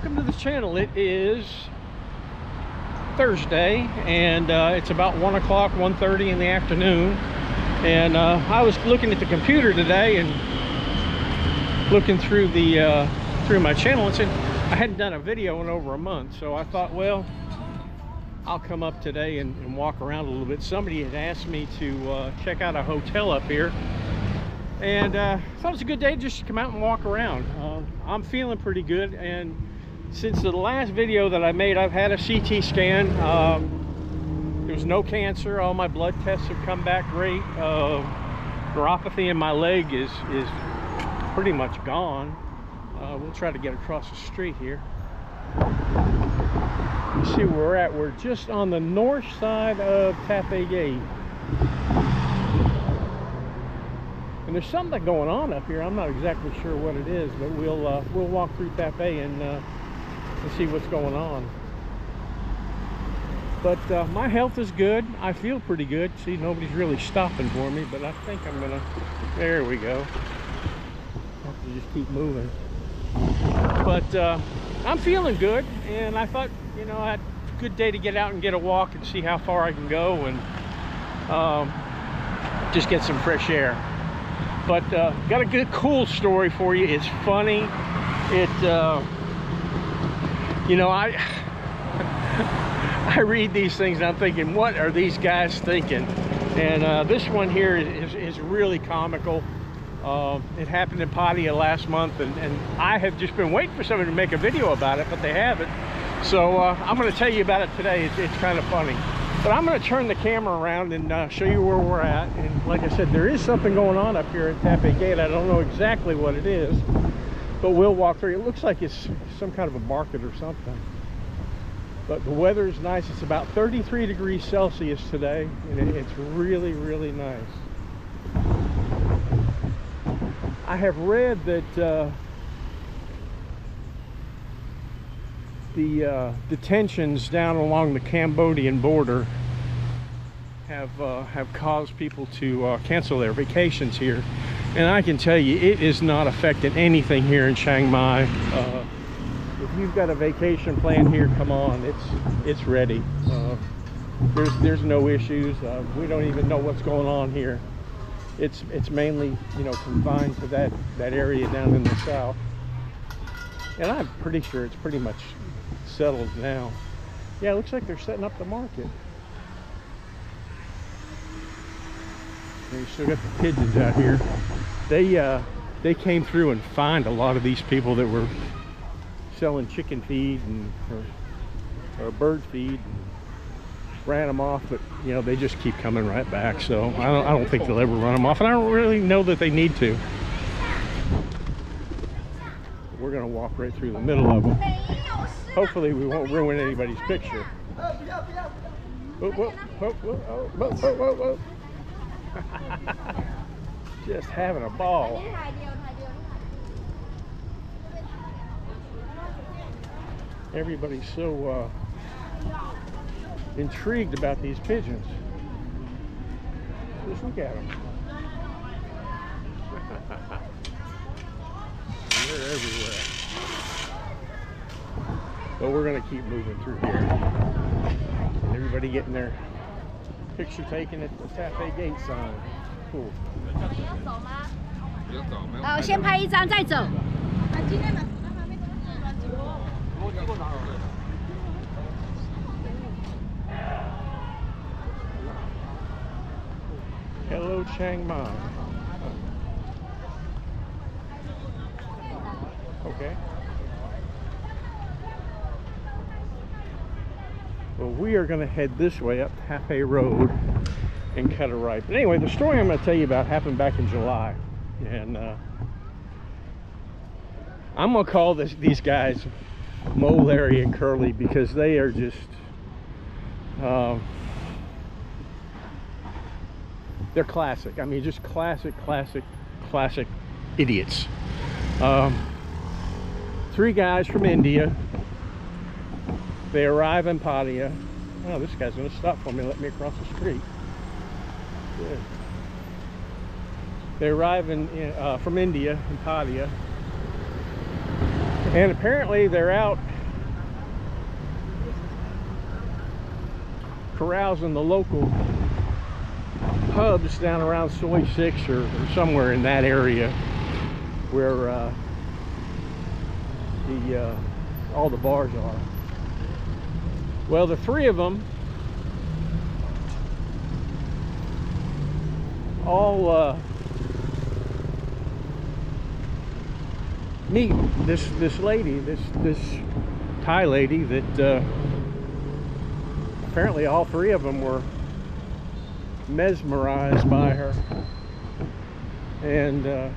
welcome to the channel. It is Thursday and it's about 1 o'clock, 1:30 in the afternoon, and I was looking at the computer today and looking through the through my channel, and said I hadn't done a video in over a month, so I thought, well, I'll come up today and walk around a little bit. Somebody had asked me to check out a hotel up here, and I thought it was a good day just to come out and walk around. I'm feeling pretty good, and since the last video that I made, I've had a CT scan. There was no cancer. All my blood tests have come back great. Neuropathy in my leg is pretty much gone. We'll try to get across the street here. You see where we're at. We're just on the north side of Thaphe Gate. And there's something going on up here. I'm not exactly sure what it is, but we'll walk through Thaphe and see what's going on. But my health is good. I feel pretty good. See, nobody's really stopping for me, but I think I'm gonna, there we go. Have to just keep moving. But I'm feeling good, and I thought, you know, I had a good day to get out and get a walk and see how far I can go, and just get some fresh air. But got a good, cool story for you. It's funny. It, you know, I read these things and I'm thinking, what are these guys thinking? And this one here is really comical. It happened in Pattaya last month, and I have just been waiting for somebody to make a video about it, but they haven't. So I'm going to tell you about it today. It's kind of funny. But I'm going to turn the camera around and show you where we're at. And like I said, there is something going on up here at Thaphe Gate. I don't know exactly what it is, but we'll walk through. It looks like it's some kind of a market or something. But the weather is nice. It's about 33 degrees Celsius today, and it's really, really nice. I have read that the detentions down along the Cambodian border have caused people to cancel their vacations here, and I can tell you it is not affecting anything here in Chiang Mai. If you've got a vacation plan here, come on, it's ready. There's no issues. We don't even know what's going on here. It's mainly, you know, confined to that area down in the south, and I'm pretty sure it's pretty much settled now. Yeah, it looks like they're setting up the market. And you still got the pigeons out here. They came through and fined a lot of these people that were selling chicken feed and or bird feed, and ran them off, but you know, they just keep coming right back. So I don't think they'll ever run them off, and I don't really know that they need to. We're gonna walk right through the middle of them. Hopefully we won't ruin anybody's picture. Whoa, whoa, whoa, whoa, whoa, whoa, whoa. Just having a ball. Everybody's so intrigued about these pigeons. Just look at them. They're everywhere. But we're going to keep moving through here. Everybody getting their picture taken at the Thaphe Gate sign. Cool. 先拍一张再走。 Hello, Chiang Mai. Okay. Well, we are going to head this way up Thaphe Road and cut a right. But anyway, the story I'm going to tell you about happened back in July, and I'm going to call these guys Mo, Larry, and Curly, because they are just they're classic. I mean, just classic idiots. 3 guys from India. They arrive in Pattaya. Oh, this guy's going to stop for me and let me across the street. Good. They arrive from India in Pattaya, And apparently they're out carousing the local pubs down around Soy 6 or somewhere in that area where all the bars are. Well, the three of them all meet this lady, this Thai lady that apparently all three of them were mesmerized by her, and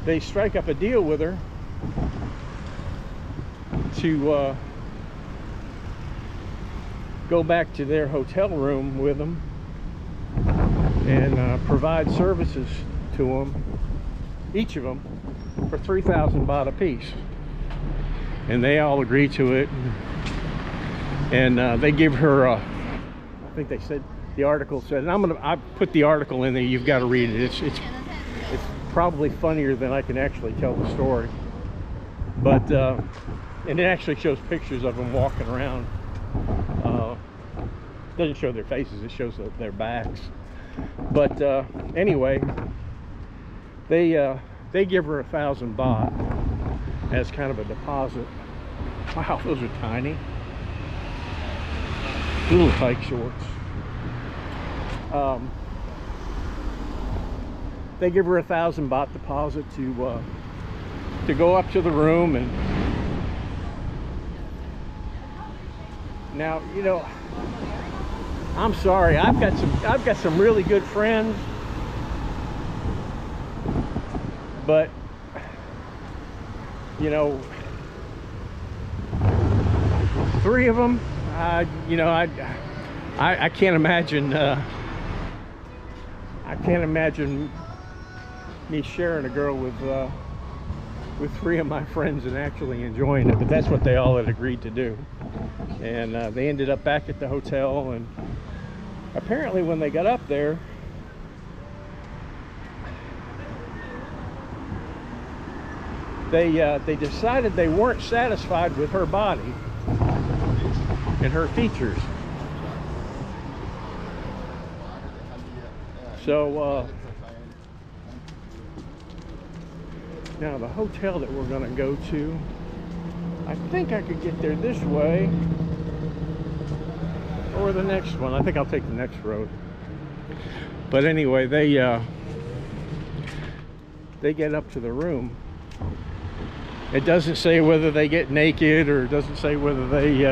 they strike up a deal with her to go back to their hotel room with them and provide services to them, each of them, for 3,000 baht a piece. And they all agree to it, and they give her I think they said, the article said, and I put the article in there, you've got to read it. It's probably funnier than I can actually tell the story, but and it actually shows pictures of them walking around. Doesn't show their faces, it shows their backs. But anyway, they give her 1,000 baht as kind of a deposit. Wow, those are tiny. Little tight shorts. They give her 1,000 baht deposit to go up to the room. And now, you know, I'm sorry, I've got some really good friends, but you know, three of them, you know, I can't imagine me sharing a girl with three of my friends and actually enjoying it. But that's what they all had agreed to do, and they ended up back at the hotel. And apparently when they got up there, they decided they weren't satisfied with her body and her features. So now the hotel that we're going to go to, I think I could get there this way or the next one. I think I'll take the next road. But anyway, they get up to the room. It doesn't say whether they get naked, or it doesn't say whether they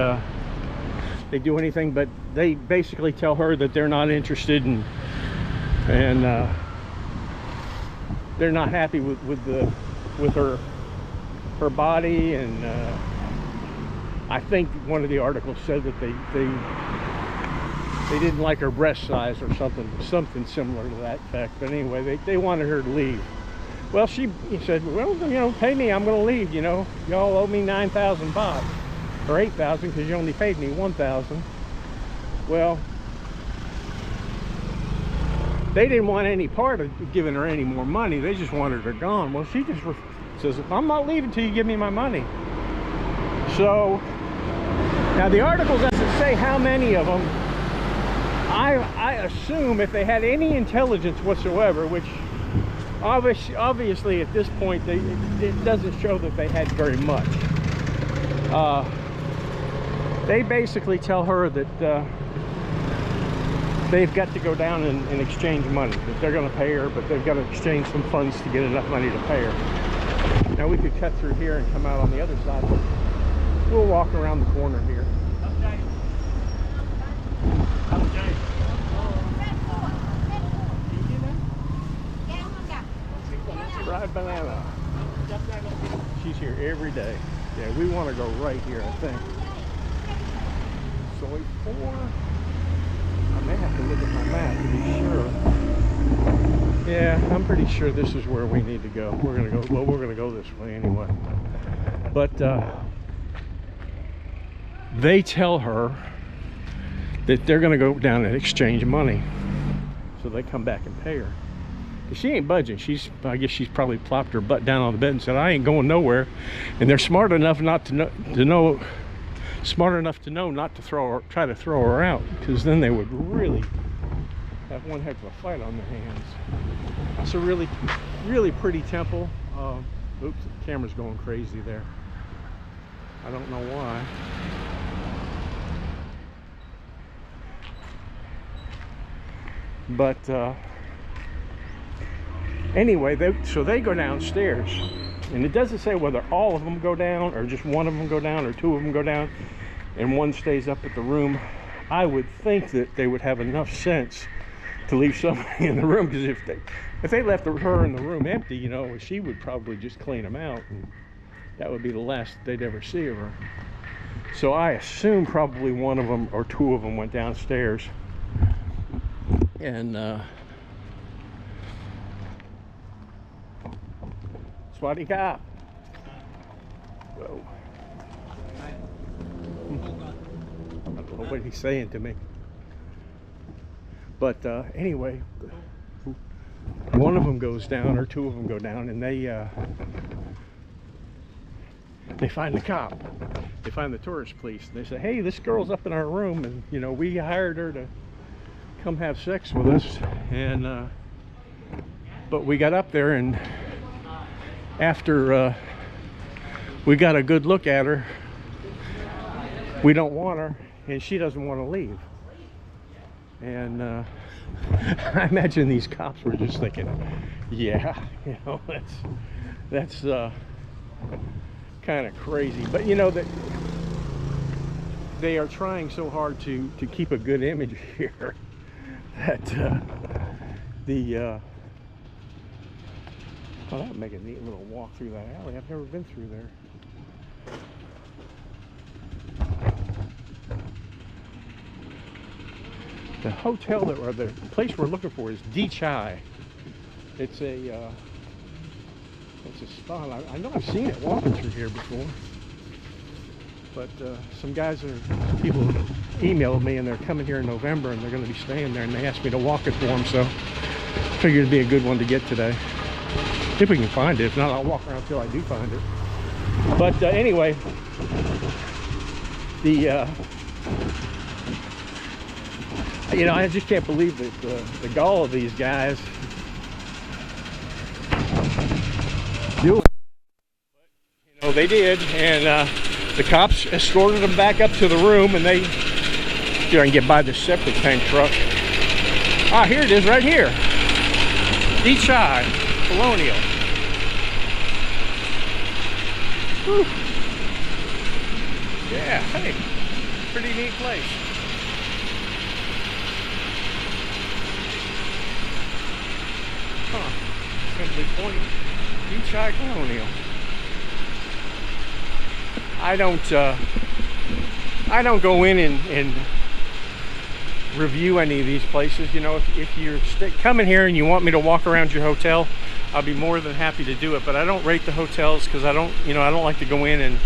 do anything, but they basically tell her that they're not interested in, and they're not happy with her body. And I think one of the articles said that they didn't like her breast size or something similar to that fact. But anyway, they wanted her to leave. Well, he said, well, you know, pay me, I'm going to leave, you know. Y'all owe me 9,000 baht, or 8,000, because you only paid me 1,000. Well, they didn't want any part of giving her any more money. They just wanted her gone. Well, she just says, I'm not leaving till you give me my money. So, now the article doesn't say how many of them. I assume if they had any intelligence whatsoever, which obviously at this point it doesn't show that they had very much. They basically tell her that they've got to go down and exchange money, that they're going to pay her, but they've got to exchange some funds to get enough money to pay her. Now we could cut through here and come out on the other side, but we'll walk around the corner here. Fried banana. She's here every day. Yeah, we want to go right here, I think. Soy 4. I may have to look at my map to be sure. Yeah, I'm pretty sure this is where we need to go. We're gonna go. Well, we're gonna go this way anyway. But they tell her that they're gonna go down and exchange money, so they come back and pay her. She ain't budging. I guess she's probably plopped her butt down on the bed and said, I ain't going nowhere. And they're smart enough not to know smart enough to know not to try to throw her out, because then they would really have one heck of a fight on their hands. It's a really, really pretty temple. Oops, the camera's going crazy there. I don't know why. But anyway, so they go downstairs, and it doesn't say whether all of them go down or just one of them go down or two of them go down and one stays up at the room. I would think that they would have enough sense to leave somebody in the room, because if they left her in the room empty, you know, she would probably just clean them out, and that would be the last they'd ever see of her. So I assume probably one of them or two of them went downstairs. And Swati Cop. Whoa. I don't know what he's saying to me. But anyway, one of them goes down, or two of them go down, and they find the cop. They find the tourist police. And they say, hey, this girl's up in our room, and you know, we hired her to come have sex with us, and but we got up there, and after we got a good look at her, we don't want her, and she doesn't want to leave. And I imagine these cops were just thinking, yeah, you know, that's kind of crazy. But you know, that they are trying so hard to keep a good image here that oh, that would make a neat little walk through that alley. I've never been through there. The hotel or the place we're looking for is DJI. It's a spot. I know I've seen it walking through here before, but some people emailed me, and they're coming here in November, and they're going to be staying there, and they asked me to walk it for them, so I figured it'd be a good one to get today. If we can find it. If not, I'll walk around until I do find it. But anyway, you know, I just can't believe that the gall of these guys do it. But, you know, they did, and the cops escorted them back up to the room, and they can get by the septic tank truck. Ah, here it is, right here. Chai Colonial. Whew. Yeah, hey, pretty neat place. Huh. Simply Point, Chai Colonial. I don't go in and review any of these places. You know, if you're coming here and you want me to walk around your hotel, I'll be more than happy to do it. But I don't rate the hotels, because I don't like to go in and,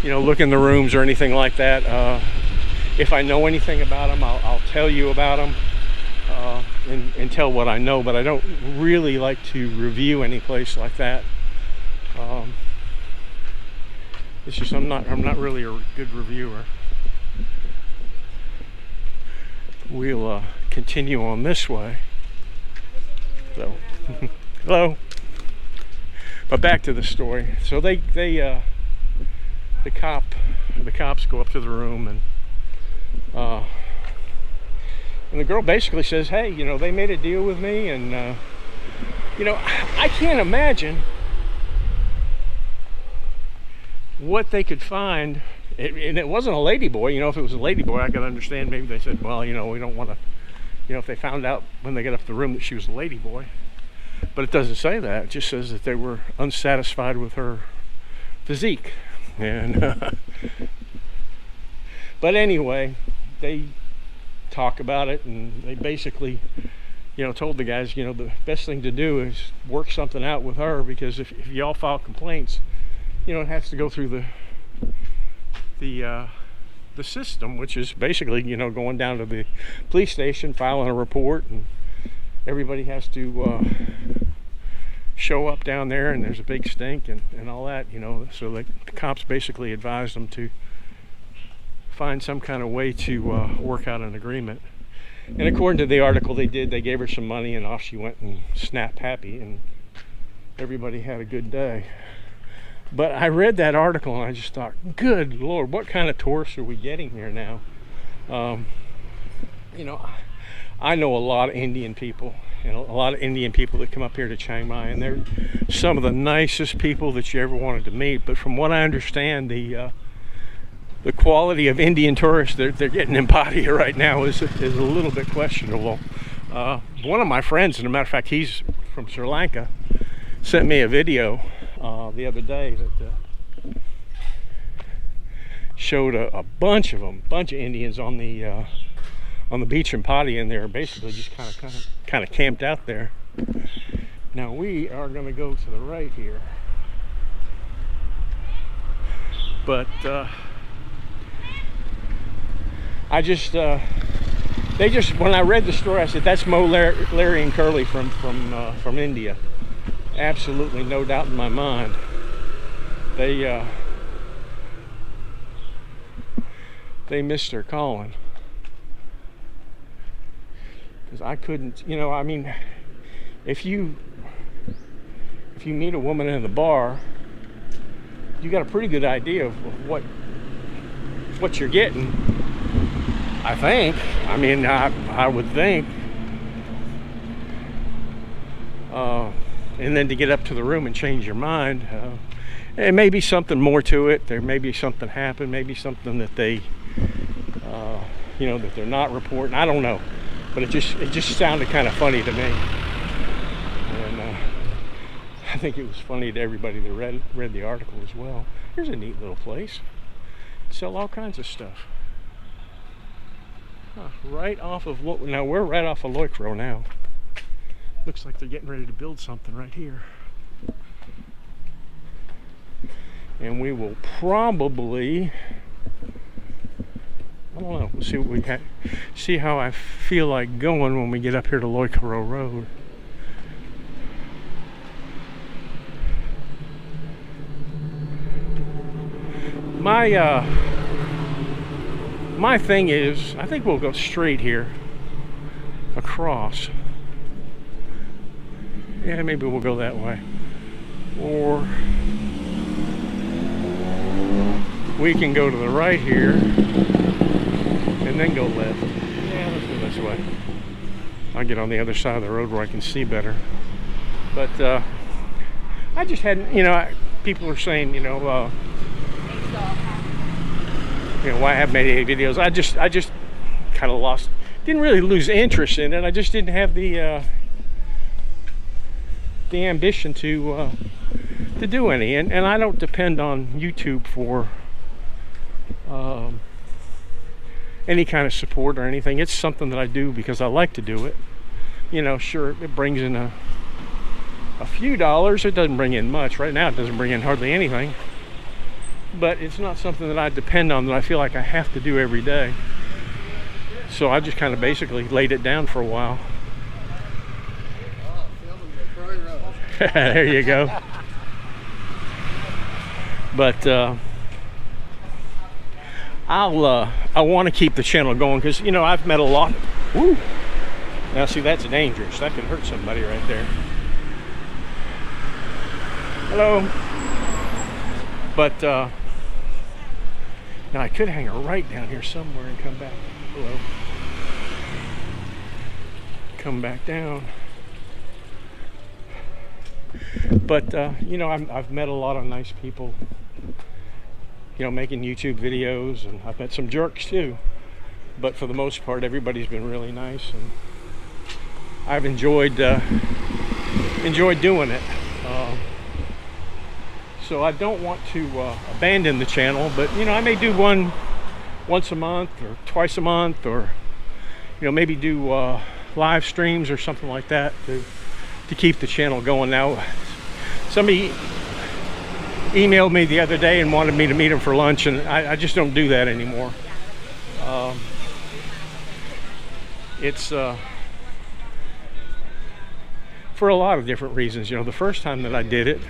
you know, look in the rooms or anything like that. If I know anything about them, I'll tell you about them and tell what I know. But I don't really like to review any place like that. It's just I'm not really a good reviewer. We'll continue on this way. So, hello. But back to the story. So the cops go up to the room, and the girl basically says, hey, you know, they made a deal with me, and you know, I can't imagine what they could find. And it wasn't a lady boy. You know, if it was a lady boy, I could understand. Maybe they said, well, you know, we don't want to, you know, if they found out when they got up to the room that she was a lady boy. But it doesn't say that. It just says that they were unsatisfied with her physique. And but anyway, they talk about it, and they basically, you know, told the guys, you know, the best thing to do is work something out with her, because if y'all file complaints, you know, it has to go through the system, which is basically, you know, going down to the police station, filing a report, and everybody has to show up down there and there's a big stink and all that, you know. So the cops basically advised them to find some kind of way to work out an agreement. And according to the article they did, they gave her some money and off she went and snapped happy and everybody had a good day. But I read that article and I just thought, good Lord, what kind of tourists are we getting here now? You know, I know a lot of Indian people and a lot of Indian people that come up here to Chiang Mai, and they're some of the nicest people that you ever wanted to meet. But from what I understand, the quality of Indian tourists they're getting in Pattaya right now is a little bit questionable. One of my friends, and a matter of fact, he's from Sri Lanka, sent me a video the other day that showed a bunch of Indians on the beach in Pattaya, and they're basically just kind of camped out there. Now we are going to go to the right here, but they just when I read the story, I said that's Mo, Larry, and Curly from India. Absolutely no doubt in my mind. They missed their calling. Because I couldn't, you know, I mean, if you meet a woman in the bar, you got a pretty good idea of what you're getting. I think. I mean, I would think. And then to get up to the room and change your mind, it may be something more to it. There may be something happened, maybe something that they, you know, that they're not reporting. I don't know, but it just sounded kind of funny to me, and I think it was funny to everybody that read the article as well. Here's a neat little place. Sell all kinds of stuff. Right off of now we're right off of Loikro now. Looks like they're getting ready to build something right here. And we will probably, I don't know, we'll see what we got. See how I feel like going when we get up here to Loikro Road. My thing is, I think we'll go straight here across. Yeah, maybe we'll go that way. Or we can go to the right here and then go left. Yeah, let's go this way. I'll get on the other side of the road where I can see better. But I just hadn't, you know, people are saying, you know, why I haven't made any videos. I just kind of didn't really lose interest in it. I just didn't have the ambition to do any, and I don't depend on YouTube for any kind of support or anything. It's something that I do because I like to do it. You know, sure, it brings in a few dollars. It doesn't bring in much right now. It doesn't bring in hardly anything, but it's not something that I depend on, that I feel like I have to do every day. So I just kind of basically laid it down for a while. There you go. But I want to keep the channel going because, you know, I've met a lot. Woo! Now see, that's dangerous. That could hurt somebody right there. Hello. But now I could hang a right down here somewhere and come back. Hello. Come back down. But you know, I've met a lot of nice people, you know, making YouTube videos, and I've met some jerks too. But for the most part, everybody's been really nice, and I've enjoyed doing it. So I don't want to abandon the channel, but you know, I may do one once a month or twice a month, or you know, maybe do live streams or something like that to keep the channel going. Now, somebody emailed me the other day and wanted me to meet him for lunch, and I just don't do that anymore. for a lot of different reasons. You know, the first time that I did it,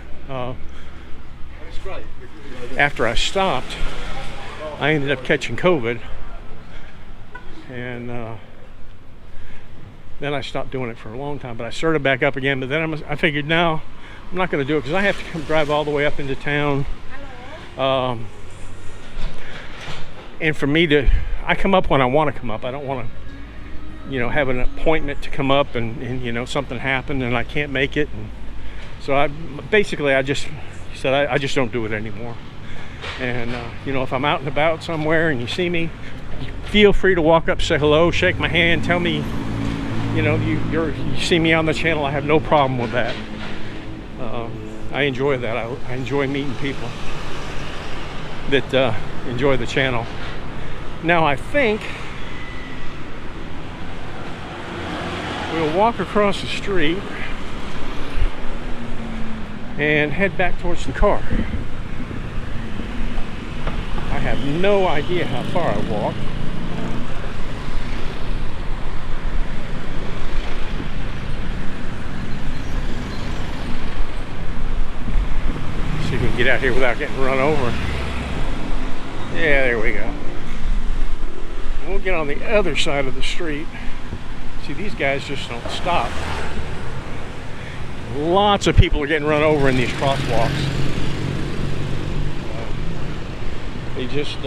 after I stopped, I ended up catching COVID, and then I stopped doing it for a long time. But I started back up again. But then I figured, no, I'm not going to do it because I have to come drive all the way up into town. And for me to, I come up when I want to come up. I don't want to, you know, have an appointment to come up and you know, something happened and I can't make it. And so I just said I just don't do it anymore. And you know, if I'm out and about somewhere and you see me, feel free to walk up, say hello, shake my hand, tell me, you know, you see me on the channel. I have no problem with that. I enjoy that. I enjoy meeting people that enjoy the channel. Now I think we'll walk across the street and head back towards the car. I have no idea how far I walked. See if we can get out here without getting run over. Yeah, there we go. We'll get on the other side of the street. See, these guys just don't stop. Lots of people are getting run over in these crosswalks. They just,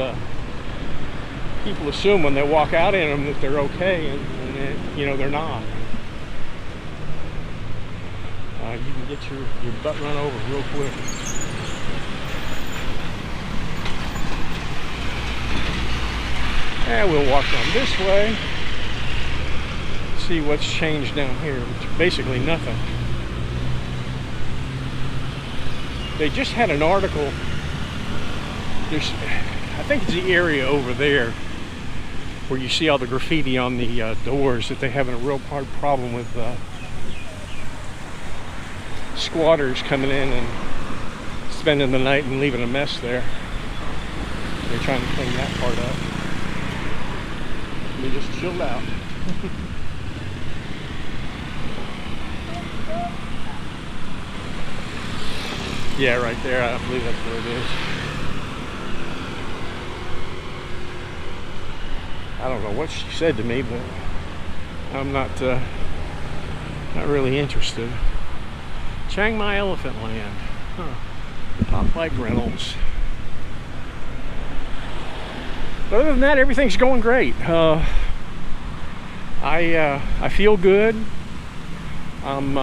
people assume when they walk out in them that they're okay, and you know, they're not. You can get your butt run over real quick. And we'll walk down this way, see what's changed down here, which is basically nothing. They just had an article. I think it's the area over there where you see all the graffiti on the doors, that they're having a real hard problem with squatters coming in and spending the night and leaving a mess there. They're trying to clean that part up. They just chilled out. Yeah, right there. I believe that's where it is. I don't know what she said to me, but I'm not really interested. Chiang Mai Elephant Land. Huh. Top bike rentals. But other than that, everything's going great. I feel good. I'm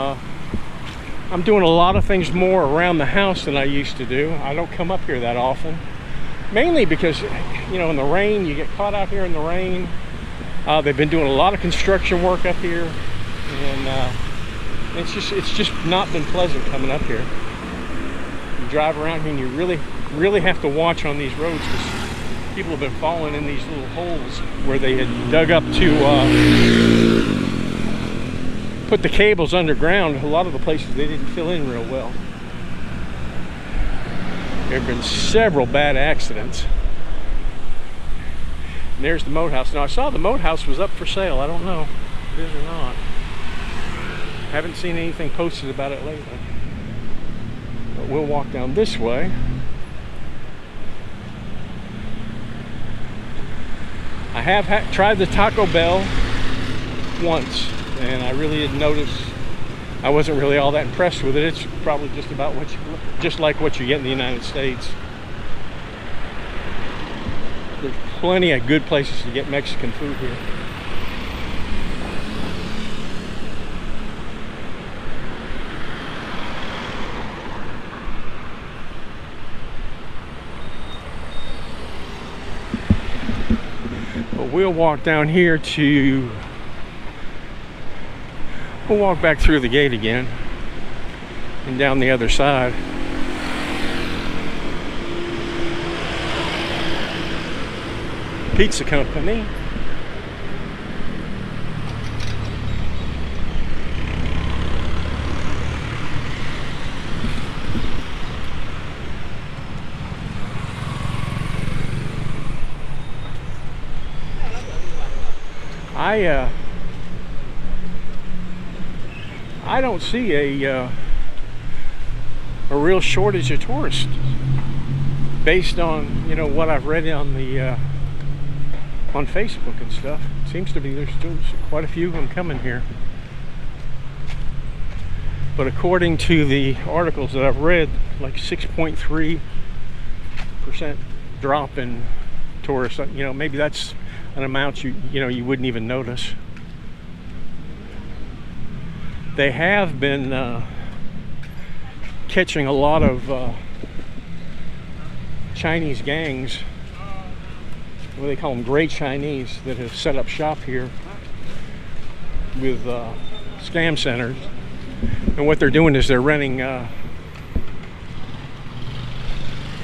doing a lot of things more around the house than I used to do. I don't come up here that often. Mainly because, you know, in the rain, you get caught out here in the rain. They've been doing a lot of construction work up here, and it's just not been pleasant coming up here. You drive around here and you really have to watch on these roads, because people have been falling in these little holes where they had dug up to put the cables underground. A lot of the places they didn't fill in real well. There have been several bad accidents. And there's the moat house. Now, I saw the moat house was up for sale. I don't know if it is or not. Haven't seen anything posted about it lately. But we'll walk down this way. I have tried the Taco Bell once, and I really didn't notice. I wasn't really all that impressed with it. It's probably just about just like what you get in the United States. There's plenty of good places to get Mexican food here. But we'll walk down here to... We'll walk back through the gate again and down the other side. Pizza company. I don't see a real shortage of tourists based on, you know, what I've read on the on Facebook and stuff. It seems to be there's still quite a few of them coming here. But according to the articles that I've read, like 6.3% drop in tourists. You know, maybe that's an amount you wouldn't even notice. They have been catching a lot of Chinese gangs, what do they call them, gray Chinese, that have set up shop here with scam centers. And what they're doing is they're renting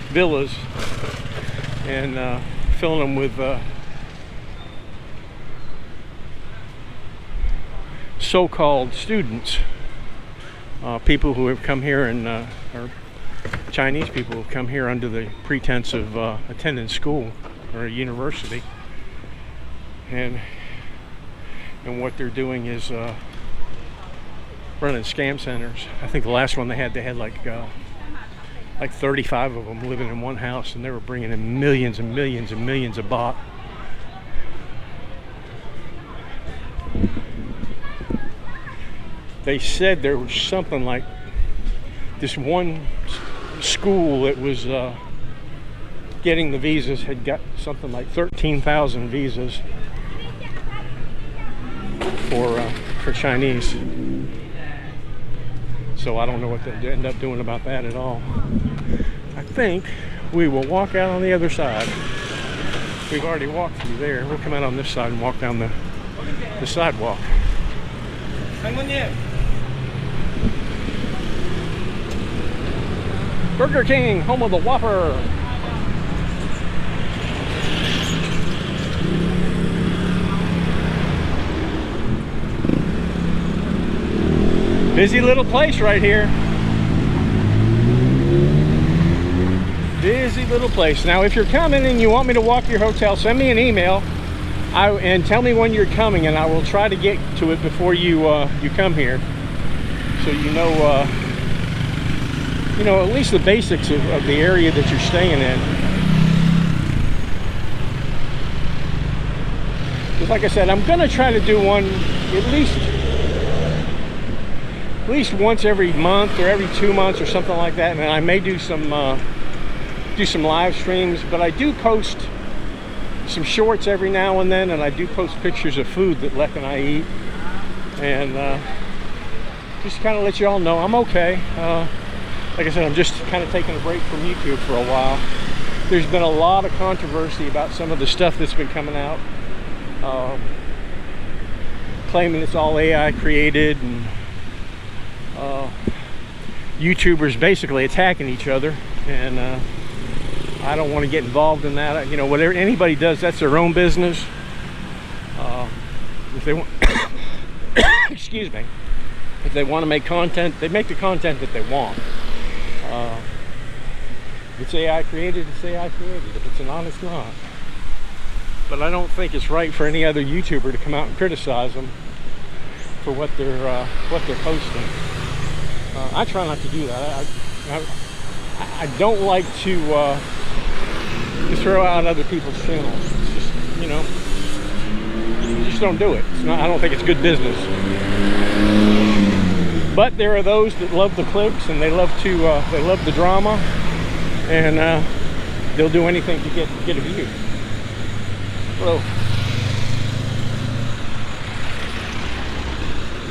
villas and filling them with so-called students, people who have come here and or Chinese people who have come here under the pretense of attending school or a university, and what they're doing is running scam centers. I think the last one they had like 35 of them living in one house, and they were bringing in millions and millions and millions of baht. They said there was something like this one school that was getting the visas had got something like 13,000 visas for Chinese. So I don't know what they'll end up doing about that at all. I think we will walk out on the other side. We've already walked through there. We'll come out on this side and walk down the sidewalk. Burger King, home of the Whopper. Busy little place right here. Busy little place. Now, if you're coming and you want me to walk your hotel, send me an email and tell me when you're coming, and I will try to get to it before you come here, so you know at least the basics of the area that you're staying in. Because like I said, I'm gonna try to do one at least once every month or every 2 months or something like that, and I may do some live streams. But I do post some shorts every now and then, and I do post pictures of food that Lek and I eat, and just kind of let you all know I'm okay. Like I said, I'm just kind of taking a break from YouTube for a while. There's been a lot of controversy about some of the stuff that's been coming out, claiming it's all AI created, and YouTubers basically attacking each other, and I don't want to get involved in that. You know, whatever anybody does, that's their own business. If they want, excuse me, if they want to make content, they make the content that they want. If it's AI created, it's AI created. If it's not, it's not. But I don't think it's right for any other YouTuber to come out and criticize them for what they're posting. I try not to do that. I don't like to throw out other people's channels. It's just, you just don't do it. It's not. I don't think it's good business. But there are those that love the clicks, and they love the drama, and they'll do anything to get a view. Hello.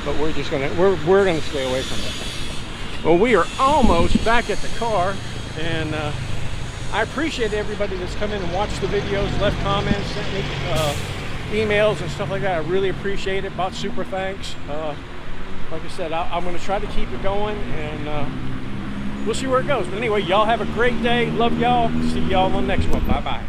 But we're gonna stay away from it. Well, we are almost back at the car, and I appreciate everybody that's come in and watched the videos, left comments, sent me emails and stuff like that. I really appreciate it. Bought super thanks. Like I said, I'm going to try to keep it going, and we'll see where it goes. But anyway, y'all have a great day. Love y'all. See y'all on the next one. Bye-bye.